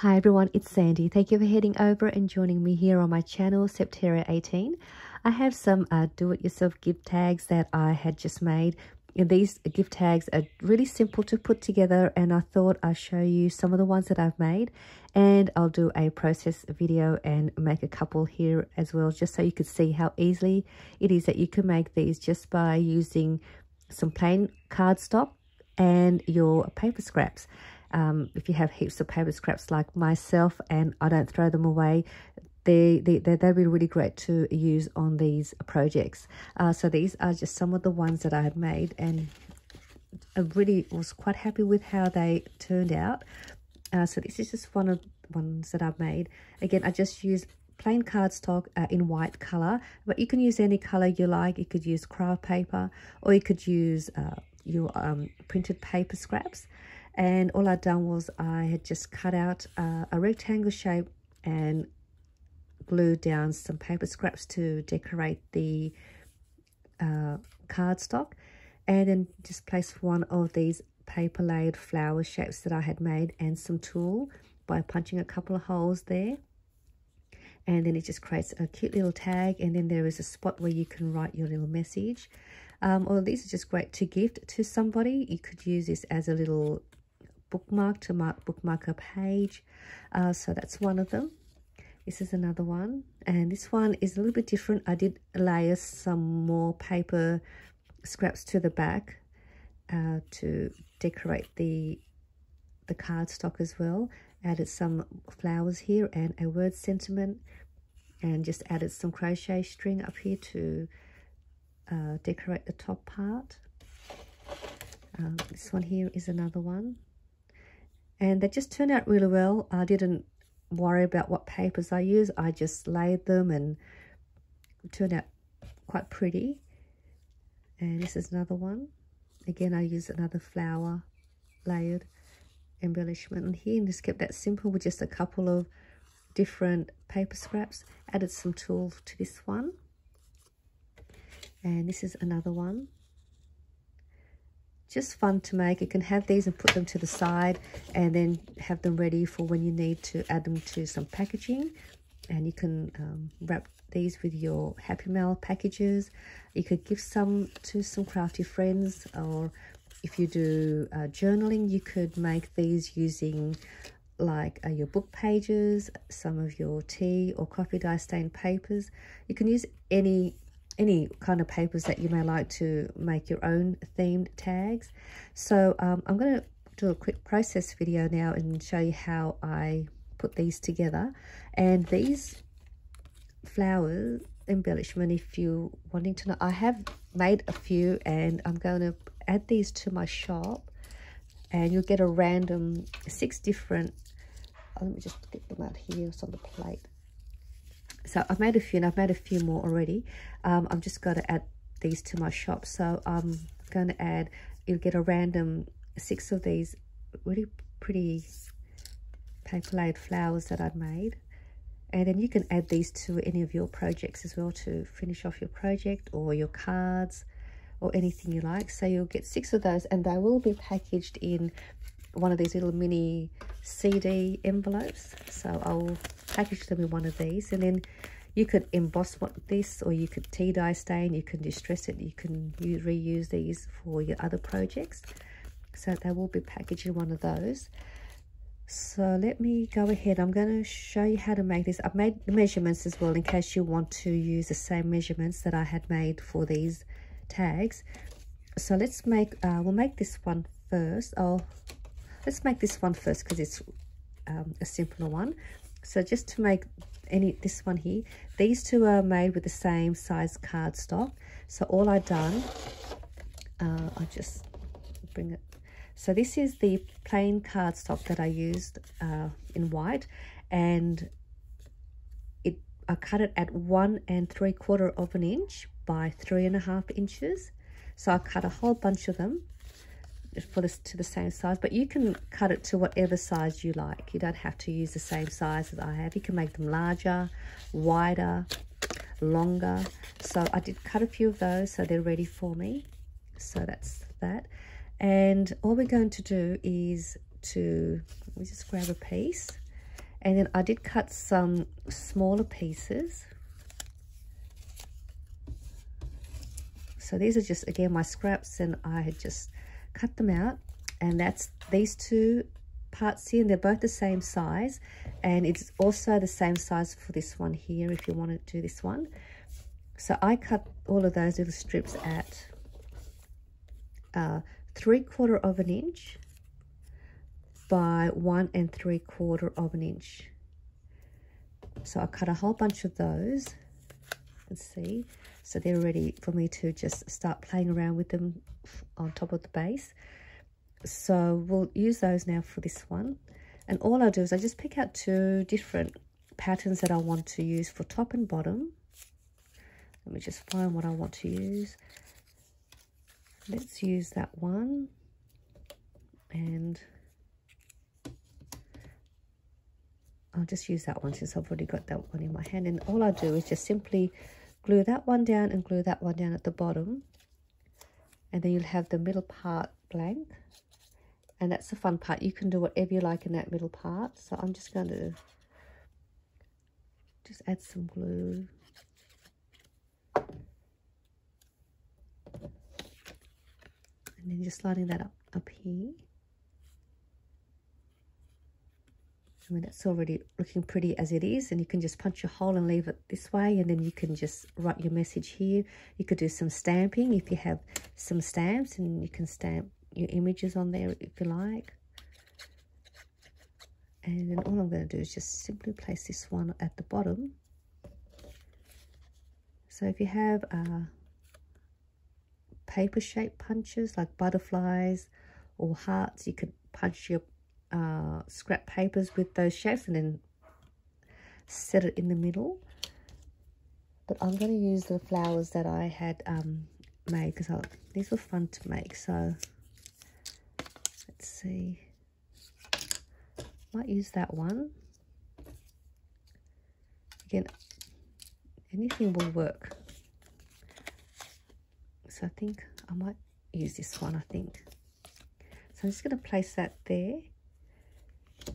Hi everyone, it's Sandy. Thank you for heading over and joining me here on my channel, Septeria 18. I have some do-it-yourself gift tags that I had just made. And these gift tags are really simple to put together, and I thought I'd show you some of the ones that I've made. And I'll do a process video and make a couple here as well, just so you could see how easily it is that you can make these just by using some plain cardstock and your paper scraps. If you have heaps of paper scraps like myself and I don't throw them away, they'd be really great to use on these projects. So these are just some of the ones that I had made, and I really was quite happy with how they turned out. So this is just one of the ones that I've made. Again, I just used plain cardstock in white color, but you can use any color you like. You could use craft paper, or you could use your printed paper scraps. And all I'd done was I had just cut out a rectangle shape and glued down some paper scraps to decorate the cardstock, and then just placed one of these paper layered flower shapes that I had made and some tulle by punching a couple of holes there. And then it just creates a cute little tag, and then there is a spot where you can write your little message. All these are just great to gift to somebody. You could use this as a little bookmark to bookmark a page. So that's one of them. This is another one, and this one is a little bit different. I did layer some more paper scraps to the back to decorate the cardstock as well. Added some flowers here and a word sentiment, and just added some crochet string up here to decorate the top part. This one here is another one, and they just turned out really well. I didn't worry about what papers I use. I just laid them and it turned out quite pretty. And this is another one. Again, I used another flower layered embellishment here, and just kept that simple with just a couple of different paper scraps. Added some tulle to this one, and this is another one. Just fun to make. You can have these and put them to the side, and then have them ready for when you need to add them to some packaging. And you can wrap these with your Happy Mail packages. You could give some to some crafty friends, or if you do journaling, you could make these using like your book pages, some of your tea or coffee dye stained papers. You can use any kind of papers that you may like to make your own themed tags. So I'm going to do a quick process video now and show you how I put these together. And these flower embellishment, if you're wanting to know, I have made a few, and I'm going to add these to my shop, and you'll get a random 6 different, let me just get them out here. It's on the plate. So I've made a few, and I've made a few more already. I'm just going to add these to my shop. So I'm going to add, you'll get a random 6 of these really pretty paper layered flowers that I've made. And then you can add these to any of your projects as well to finish off your project or your cards or anything you like. So you'll get 6 of those, and they will be packaged in one of these little mini CD envelopes. So I'll package them in one of these, and then you could emboss this, or you could tea dye stain, you can distress it, you can reuse these for your other projects. So they will be packaged in one of those. So let me go ahead. I'm going to show you how to make this. I've made the measurements as well in case you want to use the same measurements that I had made for these tags. So let's make, we'll make this one first. Let's make this one first because it's a simpler one. So just to make this one here, these two are made with the same size cardstock. So all I've done, I'll just bring it. So this is the plain cardstock that I used in white, and I cut it at 1 3/4 inch by 3.5 inches. So I cut a whole bunch of them for this to the same size, but you can cut it to whatever size you like. You don't have to use the same size as I have. You can make them larger, wider, longer. So I did cut a few of those, so they're ready for me. So that's that. And all we're going to do is let me just grab a piece. And then I did cut some smaller pieces. So these are just, again, my scraps, and I had just cut them out. And that's these two parts here, and they're both the same size. And it's also the same size for this one here, if you want to do this one. So I cut all of those little strips at 3/4 of an inch by 1 3/4 of an inch. So I cut a whole bunch of those. Let's see. So they're ready for me to just start playing around with them on top of the base. So we'll use those now for this one. And all I do is I just pick out 2 different patterns that I want to use for top and bottom. Let me just find what I want to use. Let's use that one. And I'll just use that one since I've already got that one in my hand. And all I do is just simply glue that one down and glue that one down at the bottom. And then you'll have the middle part blank. And that's the fun part. You can do whatever you like in that middle part. So I'm just going to just add some glue. And then just sliding that up here. I mean, that's already looking pretty as it is, and you can just punch a hole and leave it this way, and then you can just write your message here. You could do some stamping if you have some stamps, and you can stamp your images on there if you like. And then all I'm going to do is just simply place this one at the bottom. So if you have paper shaped punches like butterflies or hearts, you could punch your scrap papers with those shapes and then set it in the middle. But I'm going to use the flowers that I had made because these were fun to make. So let's see, might use that one. Again, anything will work. So I think I might use this one, I think. So I'm just going to place that there.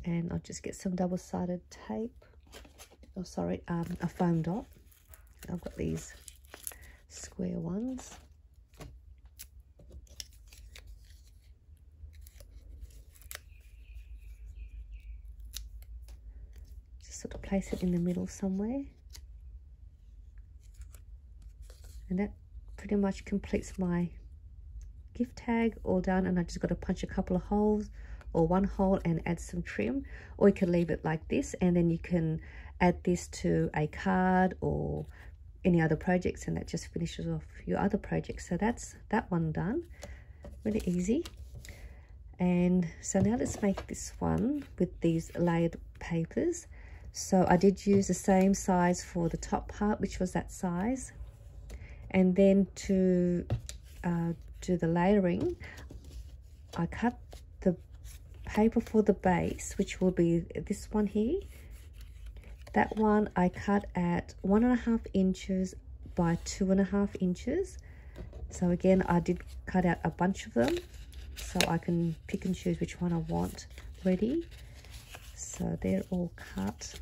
And I'll just get some double-sided tape. Oh, sorry, a foam dot. I've got these square ones. Just sort of place it in the middle somewhere. And that pretty much completes my gift tag all done. And I just got to punch a couple of holes, or one hole, and add some trim, or you can leave it like this, and then you can add this to a card or any other projects, and that just finishes off your other projects. So that's that one done. Really easy. And so now let's make this one with these layered papers. So I did use the same size for the top part, which was that size, and then to do the layering, I cut the paper for the base, which will be this one here. That one I cut at 1.5 inches by 2.5 inches. So again, I did cut out a bunch of them, so I can pick and choose which one I want ready. So they're all cut.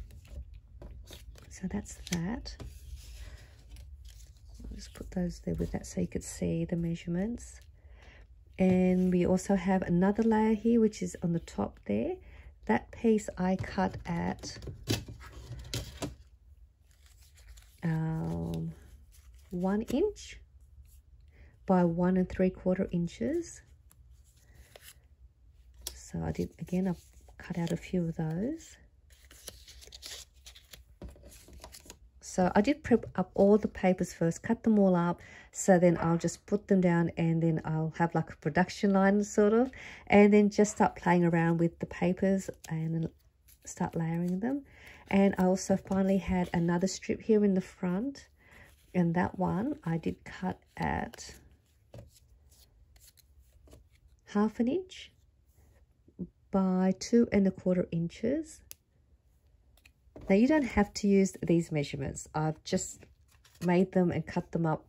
So that's that. I'll just put those there with that so you could see the measurements. And we also have another layer here, which is on the top there. That piece I cut at 1 inch by 1 3/4 inches. So I did, again, I cut out a few of those. So I did prep up all the papers first, cut them all up, so then I'll just put them down, and then I'll have like a production line sort of, and then just start playing around with the papers and then start layering them. And I also finally had another strip here in the front, and that one I did cut at 1/2 inch by 2 1/4 inches. Now you don't have to use these measurements. I've just made them and cut them up,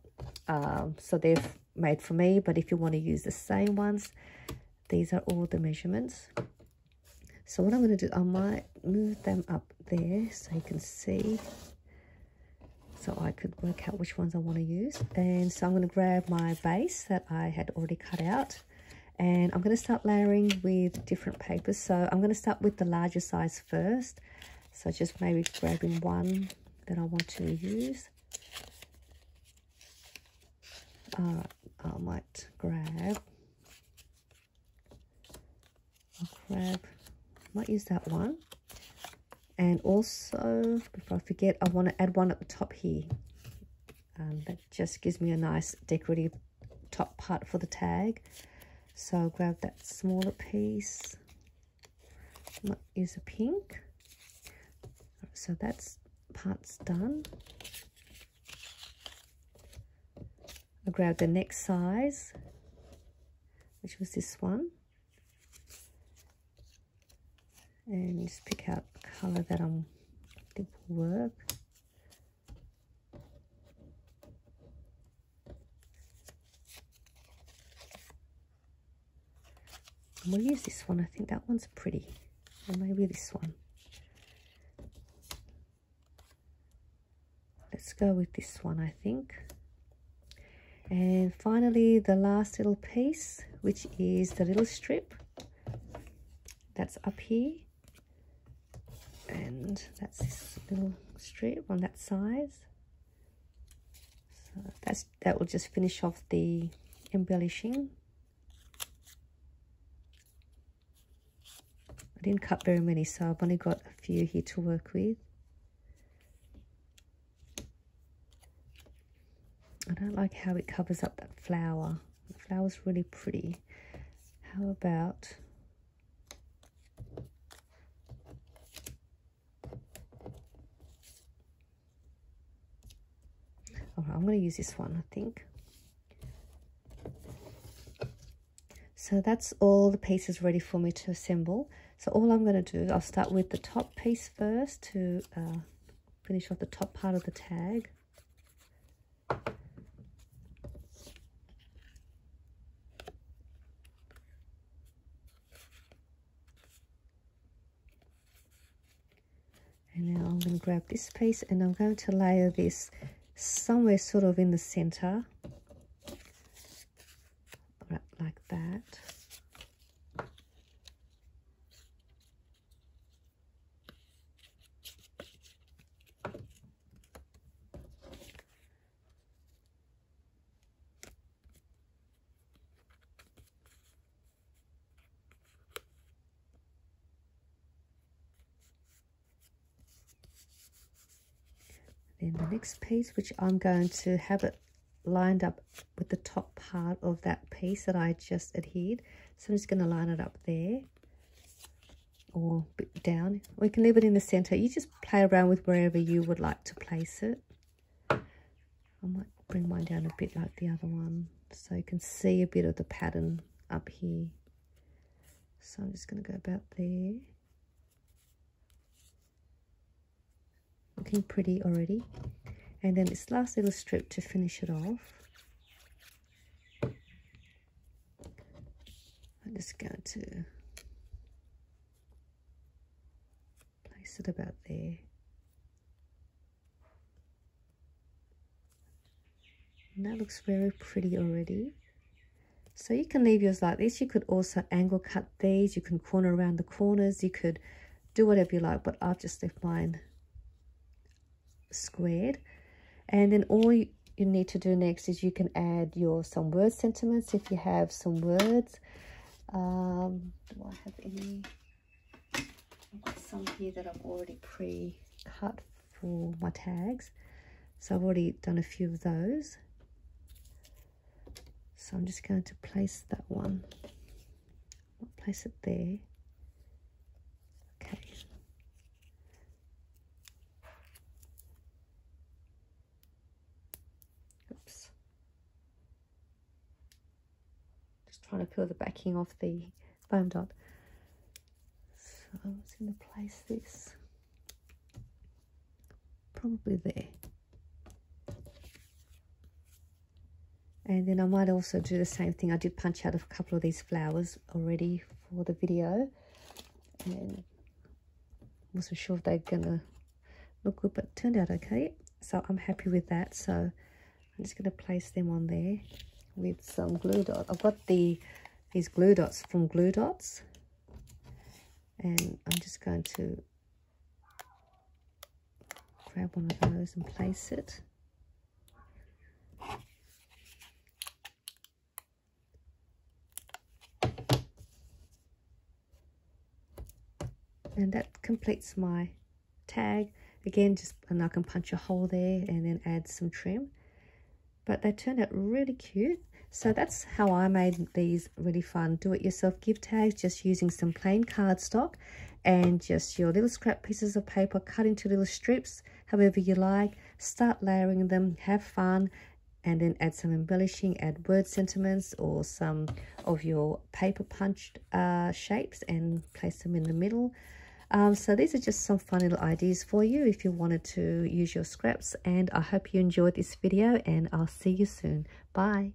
so they're made for me. But if you want to use the same ones, these are all the measurements. So what I'm going to do, I might move them up there so you can see, so I could work out which ones I want to use. And so I'm going to grab my base that I had already cut out, and I'm going to start layering with different papers. So I'm going to start with the larger size first, so just maybe grabbing one that I want to use. Alright, I might might use that one. And also, before I forget, I want to add one at the top here. That just gives me a nice decorative top part for the tag. So I'll grab that smaller piece. Might use a pink. So that's part's done. I'll grab the next size, which was this one. And just pick out the colour that I think will work. And we'll use this one. I think that one's pretty. Or maybe this one. Let's go with this one, I think. And finally, the last little piece, which is the little strip that's up here. And that's this little strip on that size. So that will just finish off the embellishing. I didn't cut very many, so I've only got a few here to work with. I don't like how it covers up that flower. The flower's really pretty. How about... Alright, I'm going to use this one, I think. So that's all the pieces ready for me to assemble. So all I'm going to do, I'll start with the top piece first to finish off the top part of the tag. And now I'm going to grab this piece and I'm going to layer this somewhere sort of in the center, right, like that. Then the next piece, which I'm going to have it lined up with the top part of that piece that I just adhered. So I'm just going to line it up there or a bit down. We can leave it in the center. You just play around with wherever you would like to place it. I might bring mine down a bit like the other one so you can see a bit of the pattern up here. So I'm just going to go about there. Looking pretty already. And then this last little strip to finish it off. I'm just going to place it about there. And that looks very pretty already. So you can leave yours like this. You could also angle cut these. You can corner around the corners. You could do whatever you like, but I've just left mine squared. And then all you need to do next is you can add some word sentiments if you have some words. Do I have any? I've got some here that I've already pre-cut for my tags, so I've already done a few of those. So I'm just going to place that one. I'll place it there. Okay. Trying to peel the backing off the foam dot. So I'm just going to place this probably there. And then I might also do the same thing. I did punch out a couple of these flowers already for the video. and wasn't sure if they're gonna look good, but it turned out okay, so I'm happy with that. So I'm just going to place them on there with some glue dots. I've got these glue dots from Glue Dots, and I'm just going to grab one of those and place it. And that completes my tag. Again, and I can punch a hole there and then add some trim. But they turned out really cute. So that's how I made these really fun do-it-yourself gift tags, just using some plain cardstock and just your little scrap pieces of paper cut into little strips, however you like. Start layering them, have fun, and then add some embellishing, add word sentiments or some of your paper punched shapes and place them in the middle. So these are just some fun little ideas for you if you wanted to use your scraps, and I hope you enjoyed this video, and I'll see you soon. Bye.